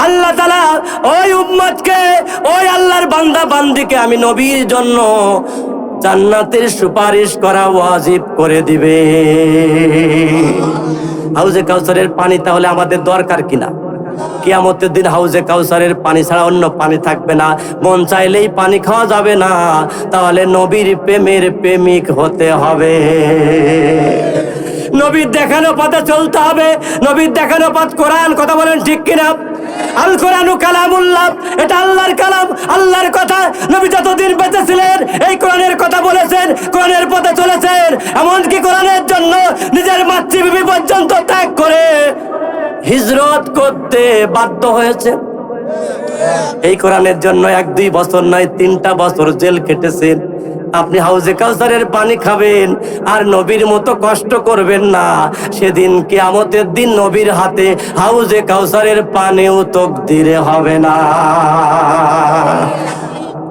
আল্লাহ তাআলা ওই উম্মতকে, ওই আল্লাহর বান্দা বান্দিকে আমি নবীর জন্য জান্নাতের সুপারিশ করা ওয়াজিব করে দিবে। হাউজে কাউসারের পানি তাহলে আমাদের দরকার কিনা? কিয়ামতের দিন হাউজে কাউসারের পানি ছাড়া অন্য পানি থাকবে না। মন চাইলেই পানি খাওয়া যাবে না, তাহলে নবীর প্রেমের প্রেমিক হতে হবে। নবীর দেখানো পথে চলতে হবে। নবীর দেখানো পথ কোরআন। কথা বলেন ঠিক কিনা? আল কোরআনু কালামুল্লাহ, এটা আল্লাহর কালাম, আল্লাহর কথা। নবী যতদিন বেঁচে ছিলেন এই কোরআনের কথা বলেছেন, কোরআনের পথে চলেছেন। এমনকি কোরআনের জন্য নিজের মাতৃভূমি পর্যন্ত ত্যাগ করে হিজরত করতে বাধ্য হয়েছে। এই কোরআনের জন্য 1-2 বছর নয়, 3টা বছর জেল কেটেছেন। আপনি হাউজে কাউসারের পানি খাবেন আর নবীর মতো কষ্ট করবেন না। সেদিন কিয়ামতের দিন নবীর হাতে হাউজে কাউসারের পানিও তকদিরে হবে না।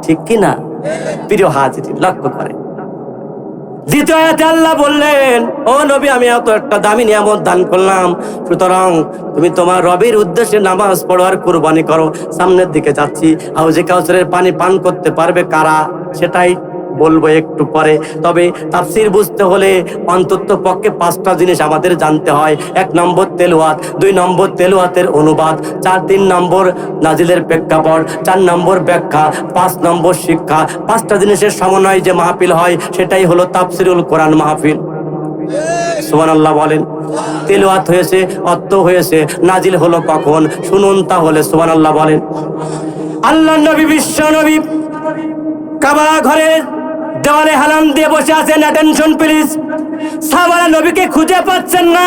ঠিক কি না? প্রিয় হাজিরিন, লক্ষ্য করেন। দ্বিতীয় আয়াতে আল্লাহ বললেন, ও নবী আমি এত একটা দামি নিয়ামত দান করলাম, সুতরাং তুমি তোমার রবের উদ্দেশ্যে নামাজ পড়ো আর কুরবানি করো। সামনের দিকে যাচ্ছি। হাউজে কাউসারের পানি পান করতে পারবে কারা, সেটাই বলবো একটু পরে। তবে তাফসীর বুঝতে হলে অন্তত পক্ষে 5টা জিনিস আমাদের জানতে হয়। 1 নম্বর তেলাওয়াত, 2 নম্বর তেলাওয়াতের অনুবাদ, 3 নম্বর নাজিলের প্রেক্ষাপট, 4 নম্বর ব্যাখ্যা, 5 নম্বর শিক্ষা। 5টা জিনিসের সমন্বয় যে মাহফিল হয় সেটাই হলো তাফসীরুল কোরআন মাহফিল। সুবহানাল্লাহ বলেন। তেলাওয়াত হয়েছে, অর্থ হয়েছে, নাজিল হলো কখন শুনুন তাহলে। সুবহানাল্লাহ বলেন। আল্লাহর নবী, বিশ্ব নবী কাবা ঘরের দেওয়ালে হালাম দিয়ে বসে আছেন। Attention please. সাহাবারা নবীকে খুঁজে পাচ্ছেন না।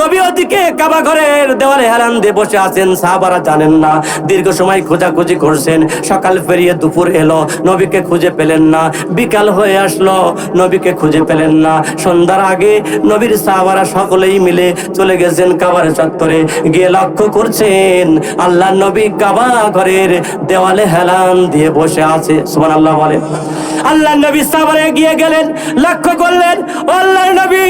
নবী ওদিকে কাবা ঘরের দেওয়ালে হালাম দিয়ে বসে আছেন, সাহাবারা জানেন না। দীর্ঘ সময় খোঁজাখুঁজি করছেন, সকাল পেরিয়ে দুপুর এলো, নবীকে খুঁজে পেলেন না। বিকাল হয়ে আসলো, নবীকে খুঁজে পেলেন না। সন্ধ্যার আগে নবীর সাহাবারা সকলেই মিলে চলে গেছেন কাবার চত্বরে। গিয়ে লক্ষ্য করছেন আল্লাহর নবী কাবা ঘরের দেওয়ালে হেলান দিয়ে বসে আছে। সুবহানাল্লাহ বলেন। আল্লাহর নবী সাহাবারা এগিয়ে গেলেন, লক্ষ্য করলেন আল্লাহর নবী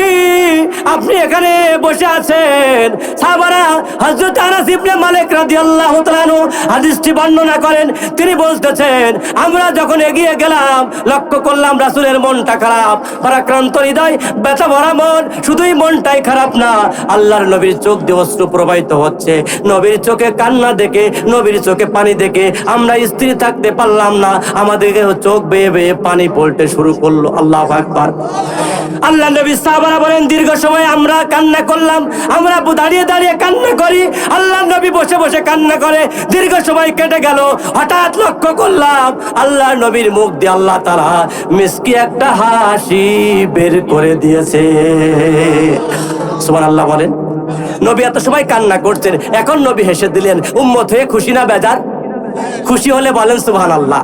আপনি এখানে বসে আছেন। সাহাবারা হযরত আনাস ইবনে মালিক রাদিয়াল্লাহু তাআলা আনহু হাদিসটি বর্ণনা করেন। তিনি বলতেছেন আমরা যখন এগিয়ে গেলাম লক্ষ্য করলাম রাসূলের মনটা খারাপ, পরাক্রান্ত হৃদয়, ব্যথা ভরা মন। শুধুই মনটাই খারাপ না, আল্লাহর নবীর চোখ দিয়ে অশ্রু প্রবাহিত হচ্ছে। নবীর চোখে কান্না দেখে, নবীর চোখে পানি দেখে আমরা স্থির থাকতে পারলাম না। আমাদেরকে চোখ বেয়ে বেয়ে পানি পড়তে শুরু করলো। আল্লাহু আকবার। আল্লাহ নবী সাহাবারা বলেন দীর্ঘ সময় আমরা কান্না করলাম, আমরা দাঁড়িয়ে দাঁড়িয়ে কান্না করি, আল্লাহ নবী বসে বসে কান্না করে। দীর্ঘ সময় কেটে গেল, হঠাৎ লক্ষ্য করলাম আল্লাহ নবীর মুখ দিয়ে আল্লাহ তাআলা মিষ্টি একটা হাসি বের করে দিয়েছে। সুবহানাল্লাহ বলেন। নবী এত সময় কান্না করছেন, এখন নবী হেসে দিলেন। উম্মত হয়ে খুশি না বেজার? খুশি হলে বলেন সুবহানাল্লাহ।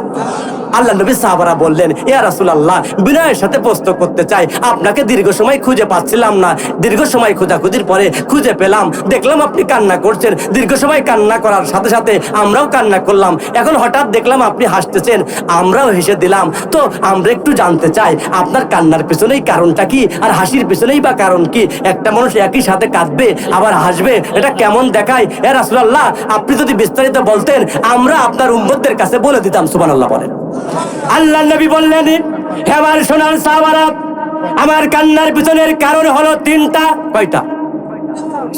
আল্লাহ নবী সাহাবারা বললেন ইয়া রাসূলুল্লাহ বিনয়ের সাথে প্রশ্ন করতে চাই, আপনাকে দীর্ঘ সময় খুঁজে পাচ্ছিলাম না, দীর্ঘ সময় খোঁজাখুঁজির পরে খুঁজে পেলাম, দেখলাম আপনি কান্না করছেন। দীর্ঘ সময় কান্না করার সাথে সাথে আমরাও কান্না করলাম, এখন হঠাৎ দেখলাম আপনি হাসতেছেন, আমরাও হেসে দিলাম। তো আমরা একটু জানতে চাই আপনার কান্নার পেছনেই কারণটা কি, আর হাসির পেছনেই বা কারণ কি? একটা মানুষ একই সাথে কাঁদবে আবার হাসবে, এটা কেমন দেখায়? ইয়া রাসূলুল্লাহ আপনি যদি বিস্তারিত বলতেন আমরা আপনার উম্মতদের কাছে বলে দিতাম। সুবহানাল্লাহ বলেন। আল্লাহ নবী বললেন হে আমার সোনার সাহাবারা, আমার কান্নার পিছনের কারণ হলো 3টা। কয়টা?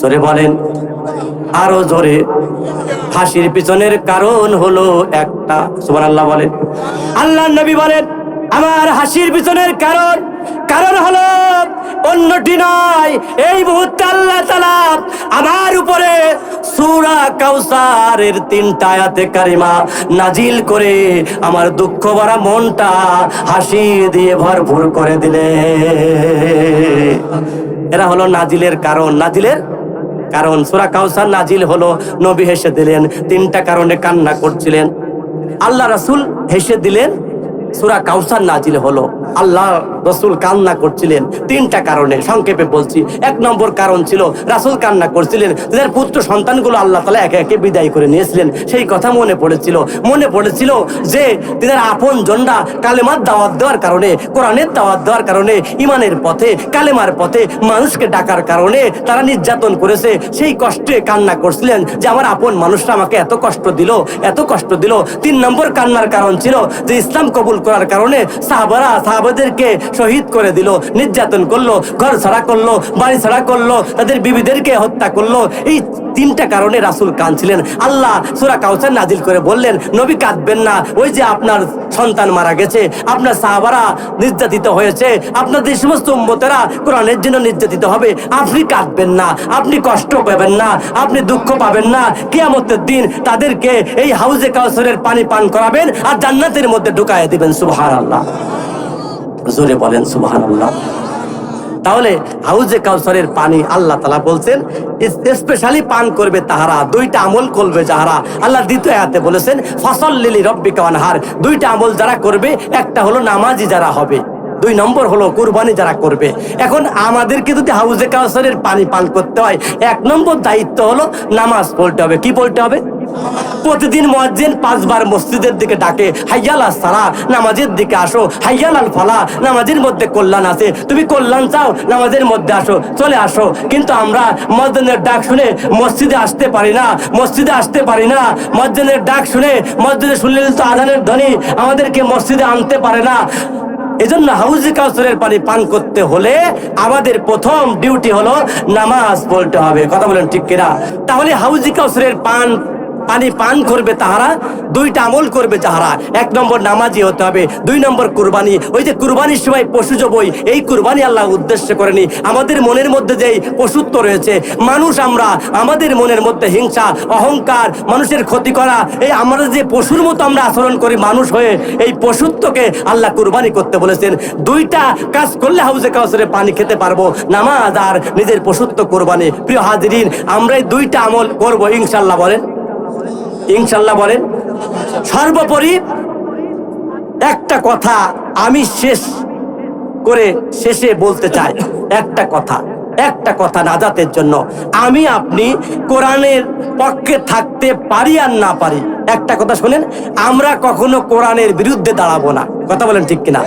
জোরে বলেন, আরো জোরে। হাসির পিছনের কারণ হলো একটা। সুবহানাল্লাহ বলেন। আল্লাহ নবী বলেন আমার হাসির পিছনের কারণ হলো অন্যটি নয়, এই মুহূর্তে আল্লাহ তাআলা আমার উপরে সূরা কাউসারের 3টা আয়াতে কারিমা নাজিল করে আমার দুঃখ ভরা মনটা হাসি দিয়ে ভরপুর করে দিলে। এরা হলো নাজিলের কারণ। নাজিলের কারণ সূরা কাউসার নাজিল হলো, নবী হেসে দিলেন। 3টা কারণে কান্না করছিলেন, আল্লাহ রাসূল হেসে দিলেন, সূরা কাউসার নাজিল হলো। আল্লাহ রাসূল কান্না করছিলেন 3টা কারণে, সংক্ষেপে বলছি। 1 নম্বর কারণ ছিল রাসূল কান্না করছিলেন, তাদের পুত্র সন্তানগুলো আল্লাহ তাআলা একে একে বিদায় করে নিয়েছিলেন। সেই কথা মনে পড়েছিল যে তাদের আপন জনরা কালেমার দাওয়াত দেওয়ার কারণে, কোরআনের দাওয়াত দেওয়ার কারণে, ঈমানের পথে, কালেমার পথে মানুষকে ডাকার কারণে তারা নির্যাতন করেছে। সেই কষ্টে কান্না করছিলেন যে আমার আপন মানুষরা আমাকে এত কষ্ট দিল। 3 নম্বর কান্নার কারণ ছিল যে ইসলাম কবুল করার কারণে সাহাবাদেরকে শহীদ করে দিল, নির্যাতন করলো, ঘর ছাড়া করলো, বাড়ি ছাড়া করলো, তাদের বিবিদেরকে হত্যা করলো। এই 3টা কারণে রাসূল কাঁদছিলেন। আল্লাহ সূরা কাউসার নাজিল করে বললেন নবী কাঁদবেন না, ওই যে আপনার সন্তান মারা গেছে, আপনার সাহাবারা নির্যাতিত হয়েছে, আপনার যে সমস্ত উম্মতেরা কোরআনের জন্য নির্যাতিত হবে, আপনি কাঁদবেন না, আপনি কষ্ট পাবেন না, আপনি দুঃখ পাবেন না। কিয়ামতের দিন তাদেরকে এই হাউজে কাউসারের পানি পান করাবেন আর জান্নাতের মধ্যে ঢুকায় দিবেন। সুবহানাল্লাহ, জোরে বলেন সুবহানাল্লাহ। তাহলে হাউজে কাউসারের পানি আল্লাহ তাআলা বলছেন স্পেশালি পান করবে তাহারা, 2টা আমল করবে যাহারা। আল্লাহ দ্বিতীয় আয়াতে বলেছেন ফাসাল্লি লিরাব্বিকা ওয়ানহার। 2টা আমল যারা করবে, একটা হলো নামাজি যারা হবে, 2 নম্বর হলো কুরবানি যারা করবে। এখন আমাদেরকে যদি হাউজে কাউসারের পানি পান করতে হয়, 1 নম্বর দায়িত্ব হলো নামাজ পড়তে হবে। কি পড়তে হবে? প্রতিদিন মুয়াজ্জিন 5 বার মসজিদের দিকে ডাকে, হাইয়াল আস সালাহ, নামাজের দিকে আসো, হাইয়াল আল ফালাহ, নামাজের মধ্যে কল্যাণ আছে, তুমি কল্যাণ চাও, নামাজের মধ্যে আসো, চলে আসো। কিন্তু আমরা মুয়াজ্জিনের ডাক শুনে মসজিদে আসতে পারি না, মুয়াজ্জিনের ডাক শুনে, মসজিদে শুনলে তো আযানের ধ্বনি আমাদেরকে মসজিদে আনতে পারে না। এজন্য হাউজে কাউসারের পানি পান করতে হলে আমাদের প্রথম ডিউটি হলো নামাজ পড়তে হবে। কথা বলেন ঠিক কিনা? তাহলে হাউজে কাউসারের পানি পান করবে তাহারা, দুইটা আমল করবে যাহারা। 1 নম্বর নামাজি হতে হবে, 2 নম্বর কুরবানি। ওই যে কুরবানির সময় পশু জবাই, এই কুরবানি আল্লাহ উদ্দেশ্য করেনি। আমাদের মনের মধ্যে যেই পশুত্ব রয়েছে, মানুষ আমরা, আমাদের মনের মধ্যে হিংসা, অহংকার, মানুষের ক্ষতি করা, এই আমরা যে পশুর মতো আমরা আচরণ করি মানুষ হয়ে, এই পশুত্বকে আল্লাহ কুরবানি করতে বলেছেন। 2টা কাজ করলে হাউজে কাউসারে পানি খেতে পারবো, নামাজ আর নিজের পশুত্ব কুরবানি। প্রিয় হাজিরিন, আমরা এই 2টা আমল করবো ইনশাআল্লাহ। বলেন ইনশাআল্লাহ, বলেন। সর্বোপরি একটা কথা আমি শেষে বলতে চাই, একটা কথা নাজাতের জন্য। আমি আপনি কোরআনের পক্ষে থাকতে পারি আর না পারি, একটা কথা শোনেন, আমরা কখনো কোরআনের বিরুদ্ধে দাঁড়াবো না। কথা বলেন ঠিক কিনা?